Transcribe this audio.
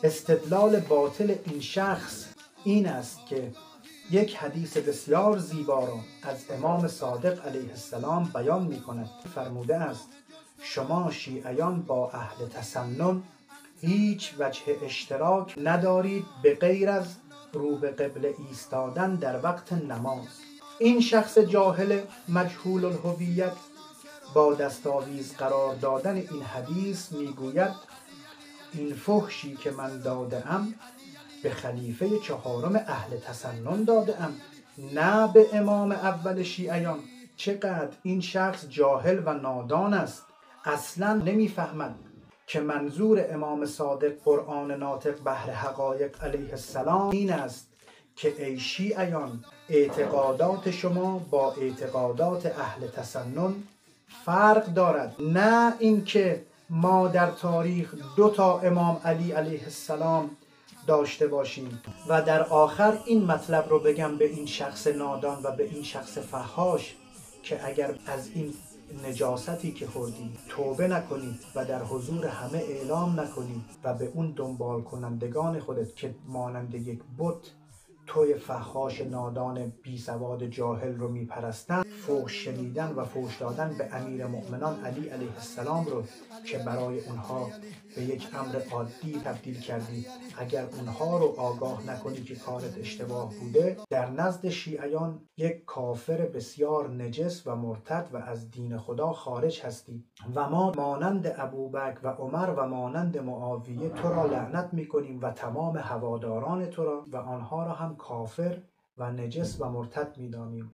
استدلال باطل این شخص این است که یک حدیث بسیار زیبا را از امام صادق علیه السلام بیان می کند. فرموده است شما شیعیان با اهل تسنن هیچ وجه اشتراک ندارید به غیر از رو به قبله ایستادن در وقت نماز. این شخص جاهل مجهول الهویت با دستاویز قرار دادن این حدیث میگوید این فحشی که من داده ام به خلیفه چهارم اهل تسنن داده ام، نه به امام اول شیعیان. چقدر این شخص جاهل و نادان است، اصلا نمیفهمد که منظور امام صادق قرآن ناطق بحر حقایق علیه السلام این است که ای شیعیان اعتقادات شما با اعتقادات اهل تسنن فرق دارد، نه اینکه ما در تاریخ 2 امام علی علیه السلام داشته باشیم. و در آخر این مطلب رو بگم به این شخص نادان و به این شخص فحاش که اگر از این نجاستی که خوردید توبه نکنید و در حضور همه اعلام نکنید و به اون دنبال کنندگان خودت که مانند یک بت توی فحاش نادان بی سواد جاهل رو میپرستن، فحش شنیدن و فحش دادن به امیر مؤمنان علی علیه السلام رو که برای اونها به یک امر عادی تبدیل کردی، اگر اونها رو آگاه نکنی که کارت اشتباه بوده، در نزد شیعیان یک کافر بسیار نجس و مرتد و از دین خدا خارج هستی و ما مانند ابوبکر و عمر و مانند معاویه تو را لعنت میکنیم و تمام هواداران تو را و آنها را هم کافر و نجس و مرتد میدانیم.